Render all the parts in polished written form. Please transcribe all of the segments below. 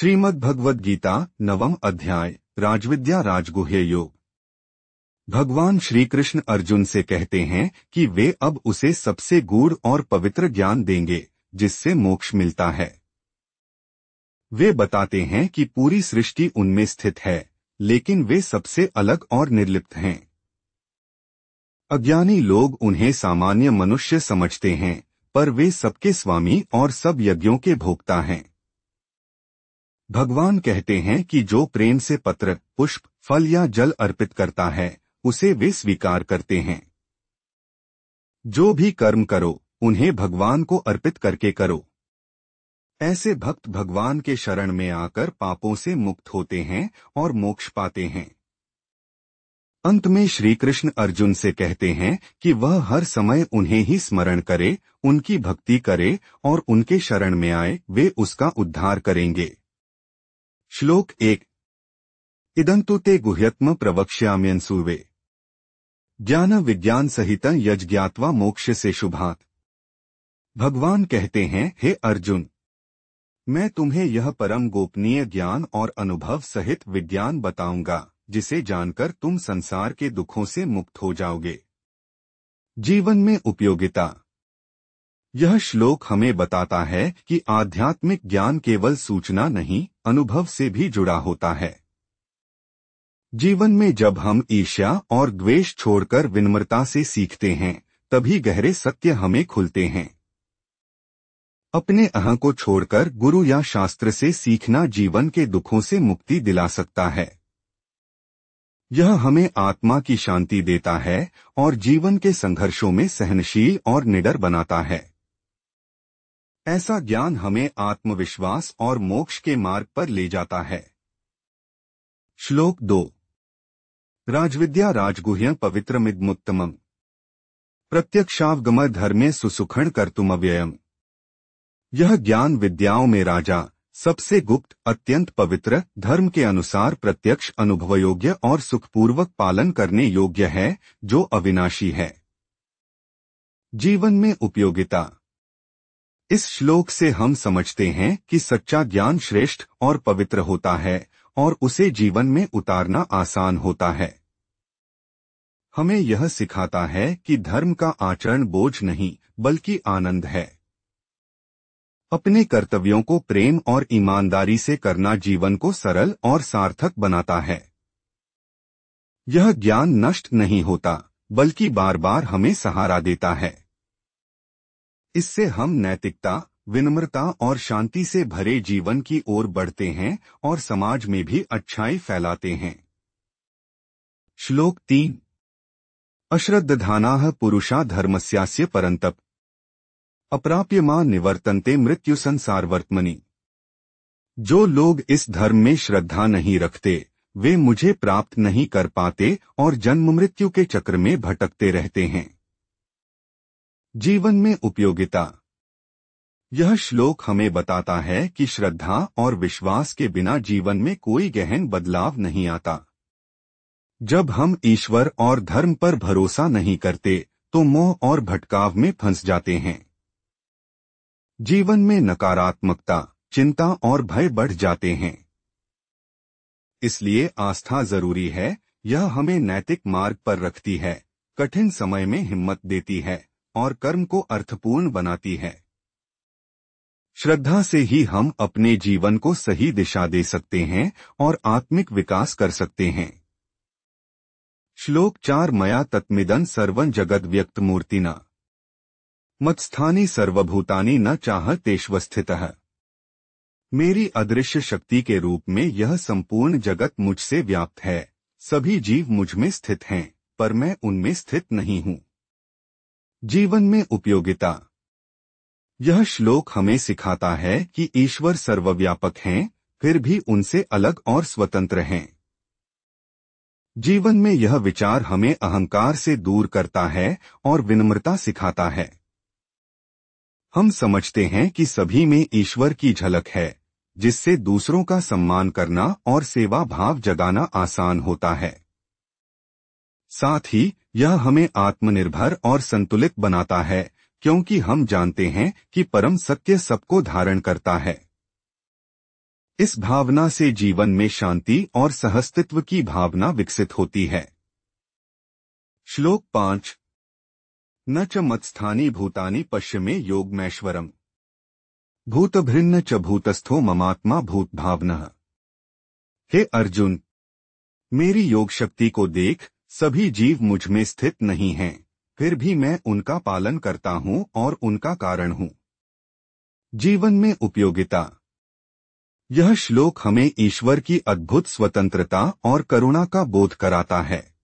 श्रीमद् गीता नवम अध्याय राजविद्या राजगुह्य योग। भगवान श्री कृष्ण अर्जुन से कहते हैं कि वे अब उसे सबसे गूढ़ और पवित्र ज्ञान देंगे जिससे मोक्ष मिलता है। वे बताते हैं कि पूरी सृष्टि उनमें स्थित है, लेकिन वे सबसे अलग और निर्लिप्त हैं। अज्ञानी लोग उन्हें सामान्य मनुष्य समझते हैं, पर वे सबके स्वामी और सब यज्ञों के भोक्ता हैं। भगवान कहते हैं कि जो प्रेम से पत्र, पुष्प, फल या जल अर्पित करता है उसे वे स्वीकार करते हैं। जो भी कर्म करो उन्हें भगवान को अर्पित करके करो। ऐसे भक्त भगवान के शरण में आकर पापों से मुक्त होते हैं और मोक्ष पाते हैं। अंत में श्री कृष्ण अर्जुन से कहते हैं कि वह हर समय उन्हें ही स्मरण करे, उनकी भक्ति करे और उनके शरण में आए, वे उसका उद्धार करेंगे। श्लोक 1। इदंतु ते गुह्यत्म प्रवक्ष्याम्यंसूवे ज्ञान विज्ञान सहित यज् ज्ञात्वा मोक्ष से शुभात्। भगवान कहते हैं, हे अर्जुन, मैं तुम्हें यह परम गोपनीय ज्ञान और अनुभव सहित विज्ञान बताऊंगा जिसे जानकर तुम संसार के दुखों से मुक्त हो जाओगे। जीवन में उपयोगिता। यह श्लोक हमें बताता है कि आध्यात्मिक ज्ञान केवल सूचना नहीं, अनुभव से भी जुड़ा होता है। जीवन में जब हम ईर्ष्या और द्वेष छोड़कर विनम्रता से सीखते हैं, तभी गहरे सत्य हमें खुलते हैं। अपने अहं को छोड़कर गुरु या शास्त्र से सीखना जीवन के दुखों से मुक्ति दिला सकता है। यह हमें आत्मा की शांति देता है और जीवन के संघर्षों में सहनशील और निडर बनाता है। ऐसा ज्ञान हमें आत्मविश्वास और मोक्ष के मार्ग पर ले जाता है। श्लोक 2। राजविद्या राजगुह्य पवित्रमिदमुत्तमम् प्रत्यक्षावगम धर्मे सुसुखण कर्तुमव्ययम्। यह ज्ञान विद्याओं में राजा, सबसे गुप्त, अत्यंत पवित्र, धर्म के अनुसार प्रत्यक्ष, अनुभवयोग्य और सुखपूर्वक पालन करने योग्य है, जो अविनाशी है। जीवन में उपयोगिता। इस श्लोक से हम समझते हैं कि सच्चा ज्ञान श्रेष्ठ और पवित्र होता है और उसे जीवन में उतारना आसान होता है। हमें यह सिखाता है कि धर्म का आचरण बोझ नहीं बल्कि आनंद है। अपने कर्तव्यों को प्रेम और ईमानदारी से करना जीवन को सरल और सार्थक बनाता है। यह ज्ञान नष्ट नहीं होता बल्कि बार बार हमें सहारा देता है। इससे हम नैतिकता, विनम्रता और शांति से भरे जीवन की ओर बढ़ते हैं और समाज में भी अच्छाई फैलाते हैं। श्लोक 3। अश्रद्धानाः पुरुषा धर्मस्यास्य परन्तप अप्राप्यमा निवर्तन्ते मृत्यु संसारवर्त्मनि। जो लोग इस धर्म में श्रद्धा नहीं रखते, वे मुझे प्राप्त नहीं कर पाते और जन्म मृत्यु के चक्र में भटकते रहते हैं। जीवन में उपयोगिता। यह श्लोक हमें बताता है कि श्रद्धा और विश्वास के बिना जीवन में कोई गहन बदलाव नहीं आता। जब हम ईश्वर और धर्म पर भरोसा नहीं करते तो मोह और भटकाव में फंस जाते हैं। जीवन में नकारात्मकता, चिंता और भय बढ़ जाते हैं। इसलिए आस्था जरूरी है। यह हमें नैतिक मार्ग पर रखती है, कठिन समय में हिम्मत देती है और कर्म को अर्थपूर्ण बनाती है। श्रद्धा से ही हम अपने जीवन को सही दिशा दे सकते हैं और आत्मिक विकास कर सकते हैं। श्लोक 4। मया तत्मिदं सर्वं जगद् व्यक्तमूर्तिना मत्स्थानि सर्वभूतानि न चाहतेष्वस्थितः। मेरी अदृश्य शक्ति के रूप में यह संपूर्ण जगत मुझसे व्याप्त है। सभी जीव मुझ में स्थित हैं, पर मैं उनमें स्थित नहीं हूँ। जीवन में उपयोगिता। यह श्लोक हमें सिखाता है कि ईश्वर सर्वव्यापक हैं, फिर भी उनसे अलग और स्वतंत्र हैं। जीवन में यह विचार हमें अहंकार से दूर करता है और विनम्रता सिखाता है। हम समझते हैं कि सभी में ईश्वर की झलक है, जिससे दूसरों का सम्मान करना और सेवा भाव जगाना आसान होता है। साथ ही यह हमें आत्मनिर्भर और संतुलित बनाता है, क्योंकि हम जानते हैं कि परम सत्य सबको धारण करता है। इस भावना से जीवन में शांति और सहअस्तित्व की भावना विकसित होती है। श्लोक 5। न च मत्स्थानी भूतानि पश्य मे योगमैश्वरम् भूतभृन्न च भूतस्थो ममात्मा भूत भावनः। हे अर्जुन, मेरी योग शक्ति को देख, सभी जीव मुझ में स्थित नहीं हैं, फिर भी मैं उनका पालन करता हूँ और उनका कारण हूँ। जीवन में उपयोगिता। यह श्लोक हमें ईश्वर की अद्भुत स्वतंत्रता और करुणा का बोध कराता है।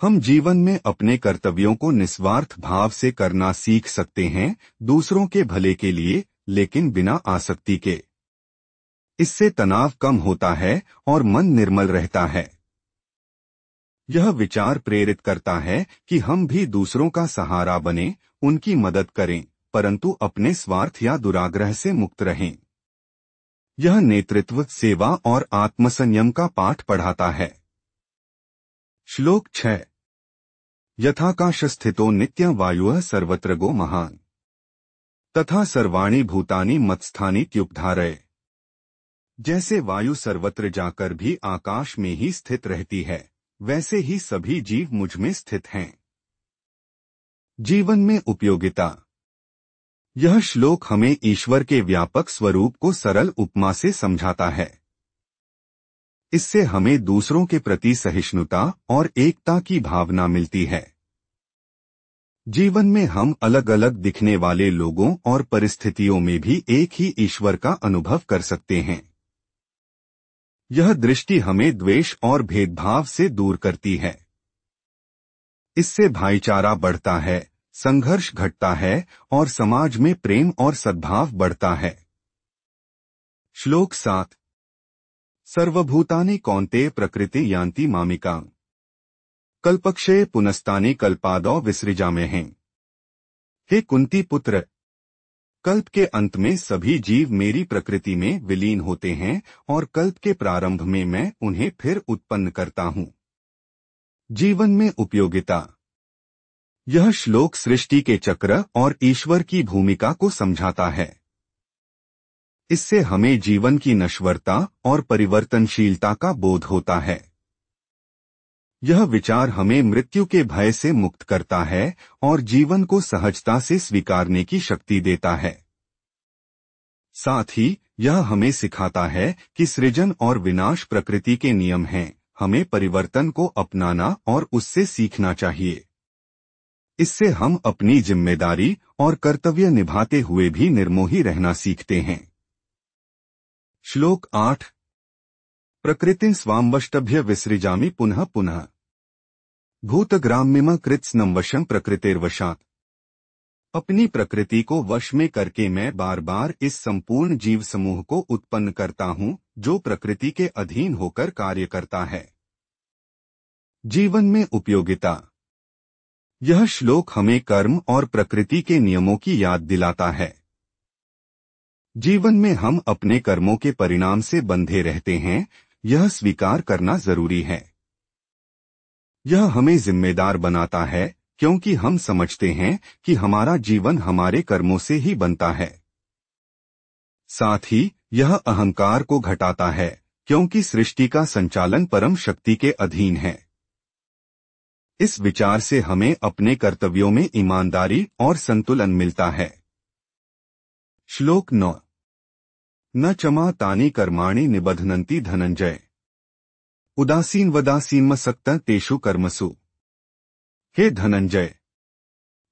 हम जीवन में अपने कर्तव्यों को निस्वार्थ भाव से करना सीख सकते हैं, दूसरों के भले के लिए, लेकिन बिना आसक्ति के। इससे तनाव कम होता है और मन निर्मल रहता है। यह विचार प्रेरित करता है कि हम भी दूसरों का सहारा बने, उनकी मदद करें, परंतु अपने स्वार्थ या दुराग्रह से मुक्त रहें। यह नेतृत्व, सेवा और आत्मसंयम का पाठ पढ़ाता है। श्लोक 6। यथाकाश स्थितो नित्यं वायुः सर्वत्र गो महान् तथा सर्वाणि भूतानि मत्स्थानि त्युपधारय। जैसे वायु सर्वत्र जाकर भी आकाश में ही स्थित रहती है, वैसे ही सभी जीव मुझ में स्थित हैं। जीवन में उपयोगिता। यह श्लोक हमें ईश्वर के व्यापक स्वरूप को सरल उपमा से समझाता है। इससे हमें दूसरों के प्रति सहिष्णुता और एकता की भावना मिलती है। जीवन में हम अलग अलग दिखने वाले लोगों और परिस्थितियों में भी एक ही ईश्वर का अनुभव कर सकते हैं। यह दृष्टि हमें द्वेष और भेदभाव से दूर करती है। इससे भाईचारा बढ़ता है, संघर्ष घटता है और समाज में प्रेम और सद्भाव बढ़ता है। श्लोक 7। सर्वभूतानि कौन्तेय प्रकृति यान्ति मामिकां कल्पक्षये पुनस्तानि कल्पादौ विसृजाम्यहम्। हे कुंती पुत्र, कल्प के अंत में सभी जीव मेरी प्रकृति में विलीन होते हैं और कल्प के प्रारंभ में मैं उन्हें फिर उत्पन्न करता हूँ। जीवन में उपयोगिता। यह श्लोक सृष्टि के चक्र और ईश्वर की भूमिका को समझाता है। इससे हमें जीवन की नश्वरता और परिवर्तनशीलता का बोध होता है। यह विचार हमें मृत्यु के भय से मुक्त करता है और जीवन को सहजता से स्वीकारने की शक्ति देता है। साथ ही यह हमें सिखाता है कि सृजन और विनाश प्रकृति के नियम हैं, हमें परिवर्तन को अपनाना और उससे सीखना चाहिए। इससे हम अपनी जिम्मेदारी और कर्तव्य निभाते हुए भी निर्मोही रहना सीखते हैं। श्लोक 8। प्रकृतिं स्वामवष्टभ्य विसृजामि पुनः पुनः भूतग्राम्यम कृत्स्नं वशं प्रकृतिर्वशात्। अपनी प्रकृति को वश में करके मैं बार बार इस संपूर्ण जीव समूह को उत्पन्न करता हूँ, जो प्रकृति के अधीन होकर कार्य करता है। जीवन में उपयोगिता। यह श्लोक हमें कर्म और प्रकृति के नियमों की याद दिलाता है। जीवन में हम अपने कर्मों के परिणाम से बंधे रहते हैं, यह स्वीकार करना जरूरी है। यह हमें जिम्मेदार बनाता है, क्योंकि हम समझते हैं कि हमारा जीवन हमारे कर्मों से ही बनता है। साथ ही यह अहंकार को घटाता है, क्योंकि सृष्टि का संचालन परम शक्ति के अधीन है। इस विचार से हमें अपने कर्तव्यों में ईमानदारी और संतुलन मिलता है। श्लोक 9। न चमा तानि कर्माणि निबध्नन्ति धनंजय उदासीनवदासीनमसक्तः तेषु कर्मसु। हे धनंजय,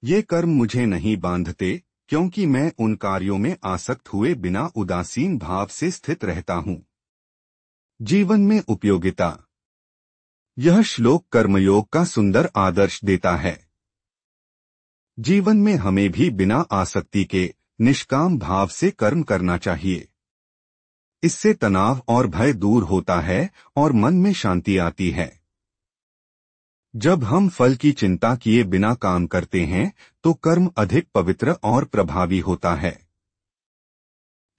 ये कर्म मुझे नहीं बांधते, क्योंकि मैं उन कार्यों में आसक्त हुए बिना उदासीन भाव से स्थित रहता हूँ। जीवन में उपयोगिता। यह श्लोक कर्मयोग का सुंदर आदर्श देता है। जीवन में हमें भी बिना आसक्ति के निष्काम भाव से कर्म करना चाहिए। इससे तनाव और भय दूर होता है और मन में शांति आती है। जब हम फल की चिंता किए बिना काम करते हैं, तो कर्म अधिक पवित्र और प्रभावी होता है।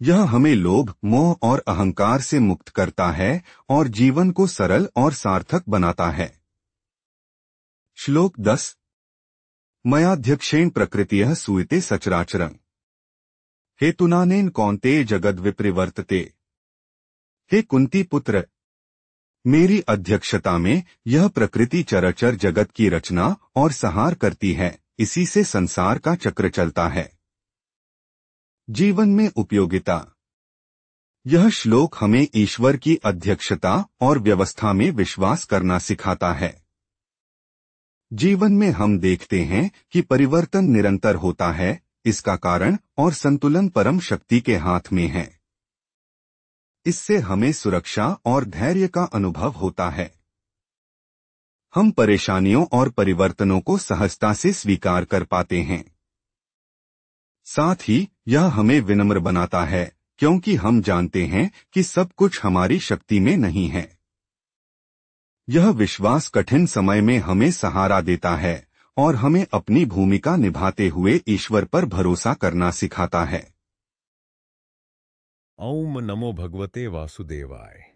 यह हमें लोभ, मोह और अहंकार से मुक्त करता है और जीवन को सरल और सार्थक बनाता है। श्लोक 10। मयाध्यक्षेण प्रकृतियः सूयते सचराचरम् हेतुनानेन कौन्तेय जगद्विपरिवर्तते हे कुंती पुत्र, मेरी अध्यक्षता में यह प्रकृति चराचर जगत की रचना और संहार करती है, इसी से संसार का चक्र चलता है। जीवन में उपयोगिता। यह श्लोक हमें ईश्वर की अध्यक्षता और व्यवस्था में विश्वास करना सिखाता है। जीवन में हम देखते हैं कि परिवर्तन निरंतर होता है, इसका कारण और संतुलन परम शक्ति के हाथ में है। इससे हमें सुरक्षा और धैर्य का अनुभव होता है। हम परेशानियों और परिवर्तनों को सहजता से स्वीकार कर पाते हैं। साथ ही यह हमें विनम्र बनाता है, क्योंकि हम जानते हैं कि सब कुछ हमारी शक्ति में नहीं है। यह विश्वास कठिन समय में हमें सहारा देता है और हमें अपनी भूमिका निभाते हुए ईश्वर पर भरोसा करना सिखाता है। ओम नमो भगवते वासुदेवाय।